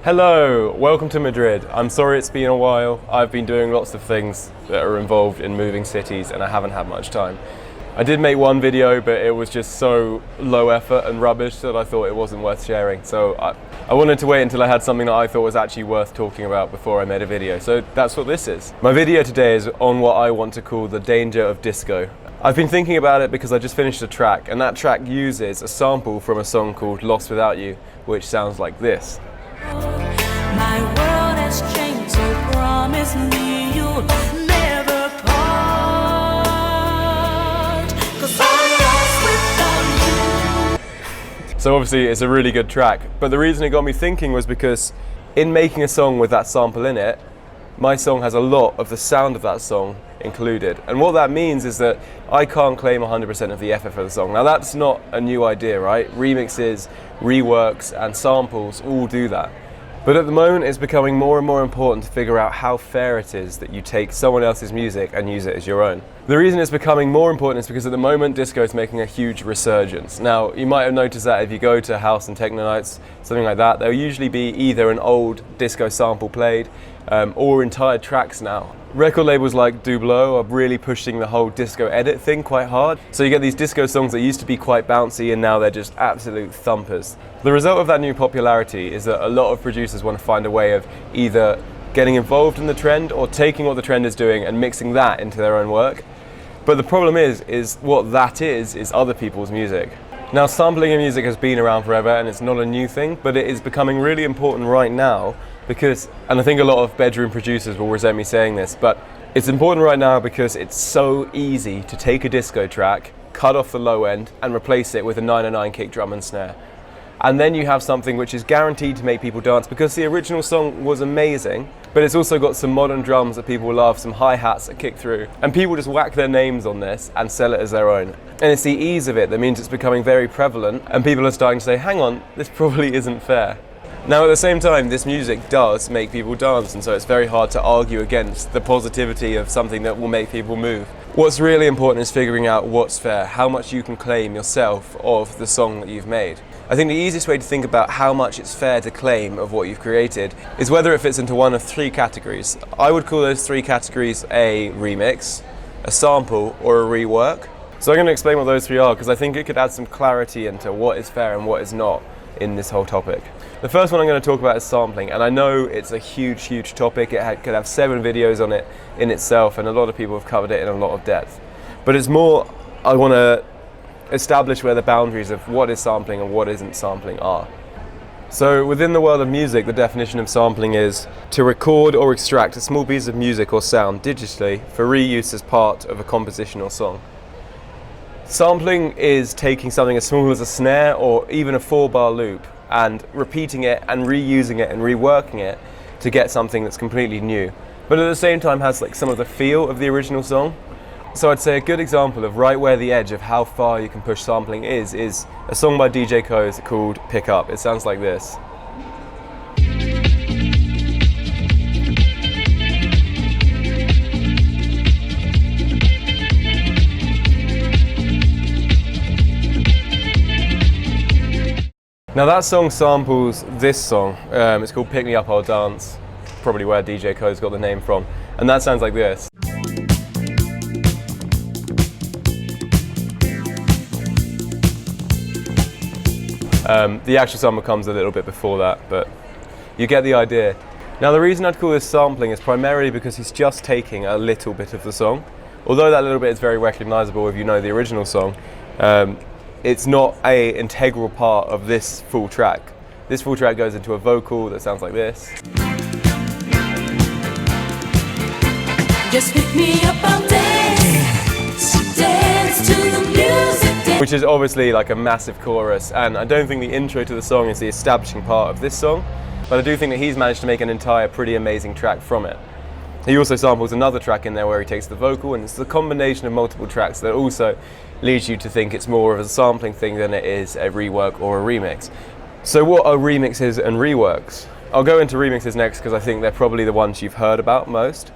Hello, welcome to Madrid. I'm sorry it's been a while. I've been doing lots of things that are involved in moving cities and I haven't had much time. I did make one video, but it was just so low effort and rubbish that I thought it wasn't worth sharing. So I wanted to wait until I had something that I thought was actually worth talking about before I made a video. So that's what this is. My video today is on what I want to call the danger of disco. I've been thinking about it because I just finished a track, and that track uses a sample from a song called Lost Without You, which sounds like this. My world has changed, so promise me you'll never part, 'cause I'm lost without you. So obviously it's a really good track, but the reason it got me thinking was because in making a song with that sample in it, my song has a lot of the sound of that song included. And what that means is that I can't claim 100% of the effort for the song. Now that's not a new idea, right? Remixes, reworks, and samples all do that. But at the moment it's becoming more and more important to figure out how fair it is that you take someone else's music and use it as your own. The reason it's becoming more important is because at the moment disco is making a huge resurgence. Now you might have noticed that if you go to house and techno nights, something like that, there'll usually be either an old disco sample played or entire tracks now. Record labels like Dublo are really pushing the whole disco edit thing quite hard. So you get these disco songs that used to be quite bouncy and now they're just absolute thumpers. The result of that new popularity is that a lot of producers want to find a way of either getting involved in the trend or taking what the trend is doing and mixing that into their own work. But the problem is what that is other people's music. Now sampling in music has been around forever and it's not a new thing, but it is becoming really important right now because, and I think a lot of bedroom producers will resent me saying this, but it's important right now because it's so easy to take a disco track, cut off the low end and replace it with a 909 kick drum and snare. And then you have something which is guaranteed to make people dance because the original song was amazing, but it's also got some modern drums that people love, some hi-hats that kick through, and people just whack their names on this and sell it as their own. And it's the ease of it that means it's becoming very prevalent and people are starting to say, hang on, this probably isn't fair. Now at the same time, this music does make people dance, and so it's very hard to argue against the positivity of something that will make people move. What's really important is figuring out what's fair, how much you can claim yourself of the song that you've made. I think the easiest way to think about how much it's fair to claim of what you've created is whether it fits into one of three categories. I would call those three categories a remix, a sample, or a rework. So I'm going to explain what those three are because I think it could add some clarity into what is fair and what is not in this whole topic. The first one I'm going to talk about is sampling, and I know it's a huge topic. It could have 7 videos on it in itself, and a lot of people have covered it in a lot of depth. But it's more, I want to establish where the boundaries of what is sampling and what isn't sampling are. So within the world of music, the definition of sampling is to record or extract a small piece of music or sound digitally for reuse as part of a composition or song. Sampling is taking something as small as a snare or even a 4-bar loop and repeating it and reusing it and reworking it to get something that's completely new, but at the same time has like some of the feel of the original song. So I'd say a good example of right where the edge of how far you can push sampling is a song by DJ Koze called Pick Up. It sounds like this. Now that song samples this song. It's called Pick Me Up, I'll Dance, probably where DJ Koze got the name from, and that sounds like this. The actual sample comes a little bit before that, but you get the idea. Now the reason I'd call this sampling is primarily because he's just taking a little bit of the song. Although that little bit is very recognisable if you know the original song, it's not an integral part of this full track. This full track goes into a vocal that sounds like this. Just pick me up, I'll dance, dance to the music, dance. Which is obviously like a massive chorus, and I don't think the intro to the song is the establishing part of this song, but I do think that he's managed to make an entire pretty amazing track from it. He also samples another track in there where he takes the vocal, and it's the combination of multiple tracks that also leads you to think it's more of a sampling thing than it is a rework or a remix. So what are remixes and reworks? I'll go into remixes next because I think they're probably the ones you've heard about most.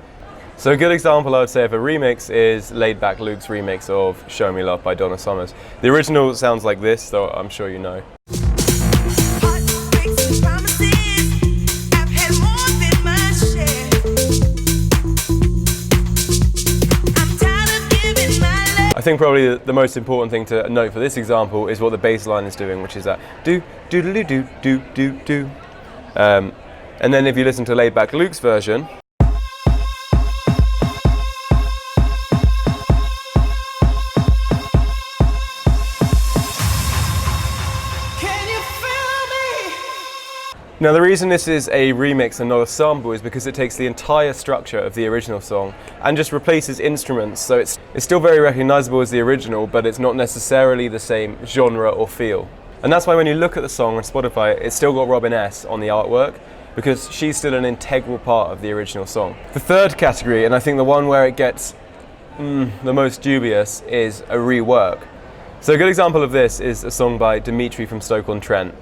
So a good example I would say of a remix is Laid Back Luke's remix of Show Me Love by Donna Summers. The original sounds like this, though I'm sure you know. think probably the most important thing to note for this example is what the bass line is doing, which is that do do do do do do do. And then if you listen to Laid Back Luke's version, now the reason this is a remix and not a sample is because it takes the entire structure of the original song and just replaces instruments, so it's still very recognizable as the original, but it's not necessarily the same genre or feel. And that's why when you look at the song on Spotify, it's still got Robin S on the artwork, because she's still an integral part of the original song. The third category, and I think the one where it gets the most dubious, is a rework. So a good example of this is a song by Dimitri from Stoke-on-Trent.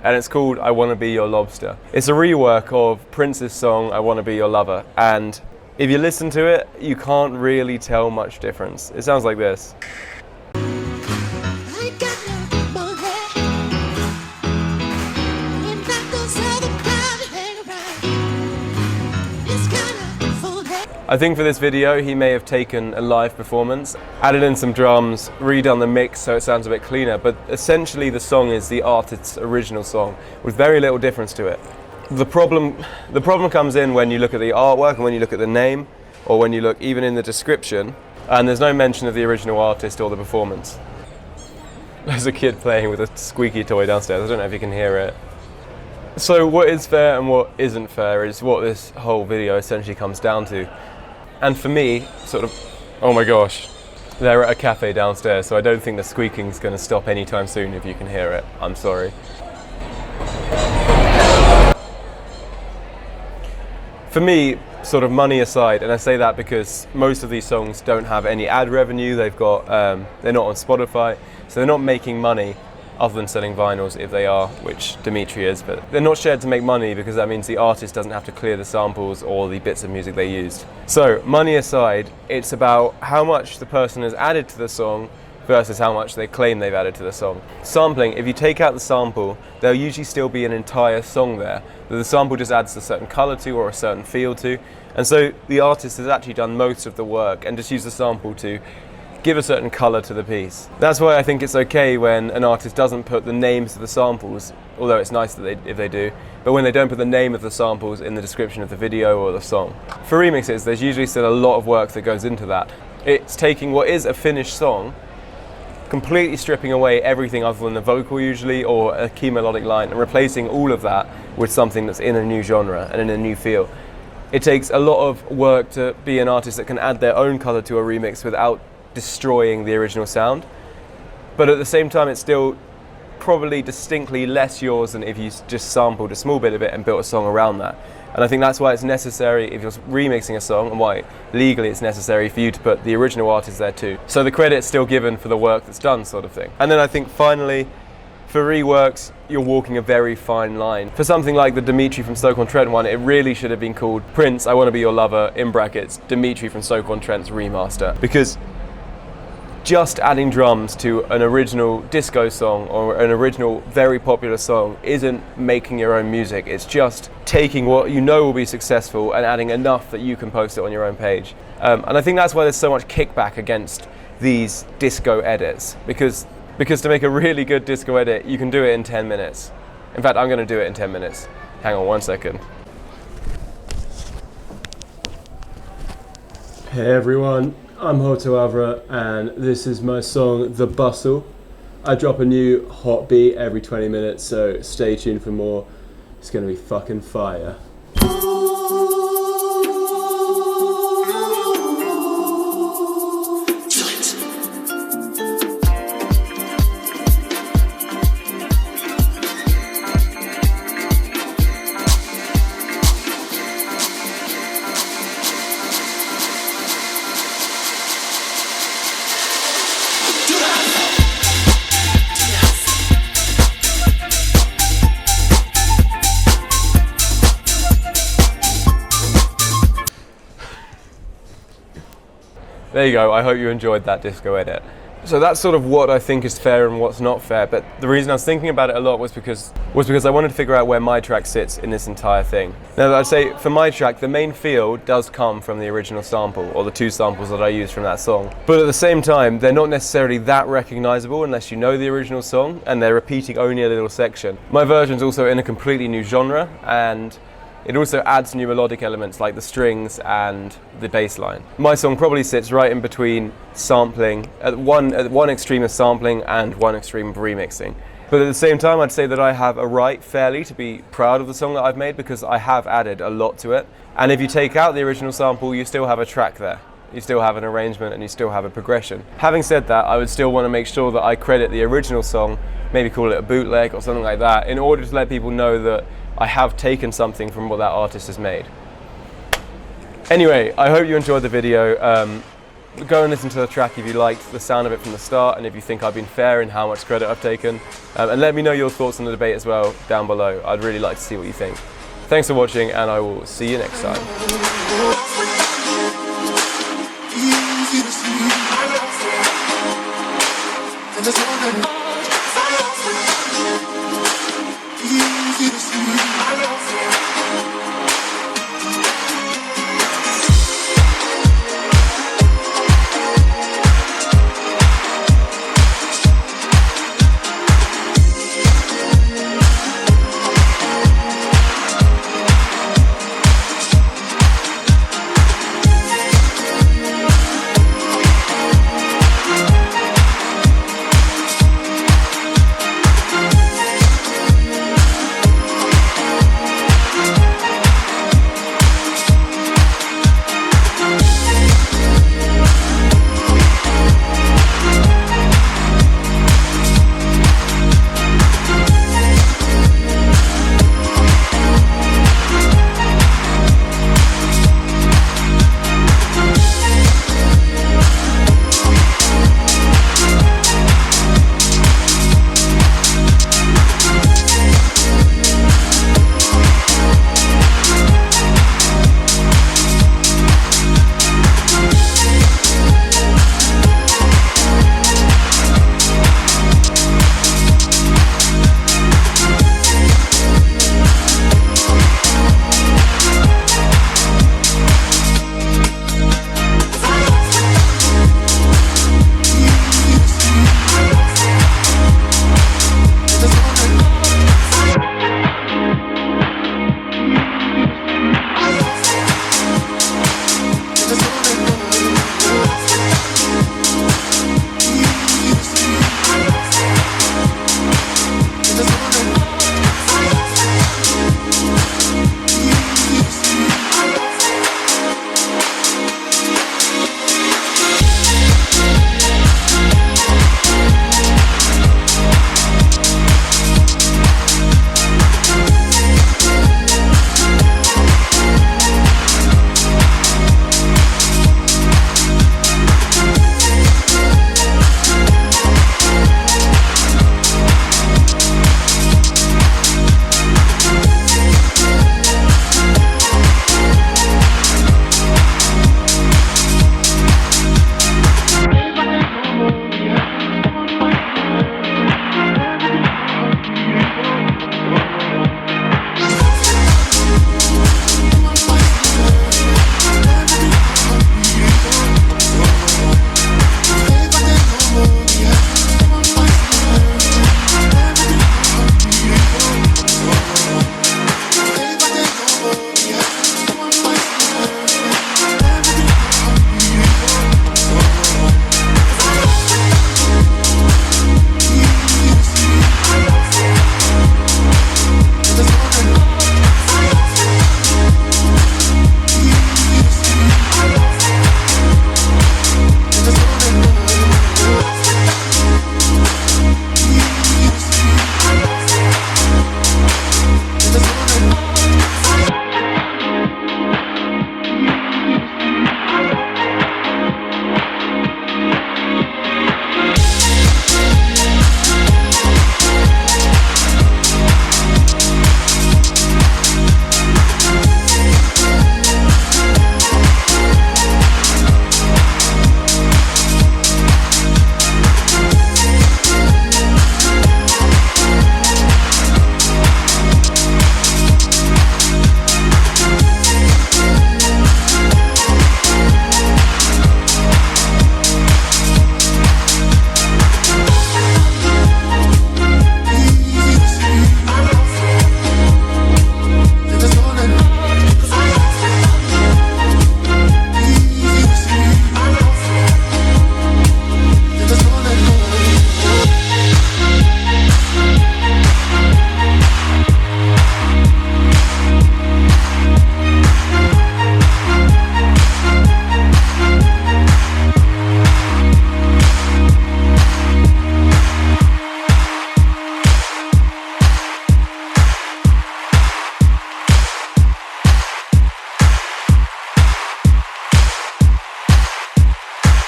And it's called I Wanna Be Your Lobster. It's a rework of Prince's song I Wanna Be Your Lover, and if you listen to it, you can't really tell much difference. It sounds like this. I think for this video he may have taken a live performance, added in some drums, redone the mix so it sounds a bit cleaner, but essentially the song is the artist's original song with very little difference to it. The problem comes in when you look at the artwork and when you look at the name, or when you look even in the description, and there's no mention of the original artist or the performance. There's a kid playing with a squeaky toy downstairs, I don't know if you can hear it. So what is fair and what isn't fair is what this whole video essentially comes down to. And for me, sort of, oh my gosh, they're at a cafe downstairs, so I don't think the squeaking's going to stop anytime soon if you can hear it. I'm sorry. For me, sort of money aside, and I say that because most of these songs don't have any ad revenue, they're not on Spotify, so they're not making money other than selling vinyls if they are, which Dimitri is, but they're not shared to make money because that means the artist doesn't have to clear the samples or the bits of music they used. So money aside, it's about how much the person has added to the song versus how much they claim they've added to the song. Sampling, if you take out the sample, there'll usually still be an entire song there that the sample just adds a certain color to or a certain feel to, and so the artist has actually done most of the work and just used the sample to give a certain colour to the piece. That's why I think it's okay when an artist doesn't put the names of the samples, although it's nice that if they do, but when they don't put the name of the samples in the description of the video or the song. For remixes, there's usually still a lot of work that goes into that. It's taking what is a finished song, completely stripping away everything other than the vocal usually, or a key melodic line, and replacing all of that with something that's in a new genre and in a new feel. It takes a lot of work to be an artist that can add their own colour to a remix without destroying the original sound, but at the same time it's still probably distinctly less yours than if you just sampled a small bit of it and built a song around that. And I think that's why it's necessary if you're remixing a song, and why legally it's necessary for you to put the original artist there too, so the credit's still given for the work that's done, sort of thing. And then I think finally, for reworks, you're walking a very fine line. For something like the Dimitri from Stoke-on-Trent one, it really should have been called Prince I Wanna Be Your Lover, in brackets, Dimitri from Stoke-on-Trent's remaster, because just adding drums to an original disco song or an original very popular song isn't making your own music. It's just taking what you know will be successful and adding enough that you can post it on your own page. And I think that's why there's so much kickback against these disco edits, because to make a really good disco edit, you can do it in 10 minutes. In fact, I'm going to do it in 10 minutes. Hang on 1 second. Hey everyone. I'm Hoto Avra, and this is my song The Bustle. I drop a new hot beat every 20 minutes, so stay tuned for more. It's gonna be fucking fire. There you go, I hope you enjoyed that disco edit. So that's sort of what I think is fair and what's not fair, but the reason I was thinking about it a lot was because I wanted to figure out where my track sits in this entire thing. Now I'd say for my track, the main feel does come from the original sample, or the 2 samples that I used from that song. But at the same time, they're not necessarily that recognizable unless you know the original song, and they're repeating only a little section. My version's also in a completely new genre, and it also adds new melodic elements like the strings and the bass line. My song probably sits right in between sampling, at one extreme of sampling and one extreme of remixing. But at the same time, I'd say that I have a right fairly to be proud of the song that I've made, because I have added a lot to it. And if you take out the original sample, you still have a track there. You still have an arrangement and you still have a progression. Having said that, I would still want to make sure that I credit the original song, maybe call it a bootleg or something like that, in order to let people know that I have taken something from what that artist has made. Anyway, I hope you enjoyed the video. Go and listen to the track if you liked the sound of it from the start, and if you think I've been fair in how much credit I've taken. And let me know your thoughts on the debate as well down below. I'd really like to see what you think. Thanks for watching, and I will see you next time.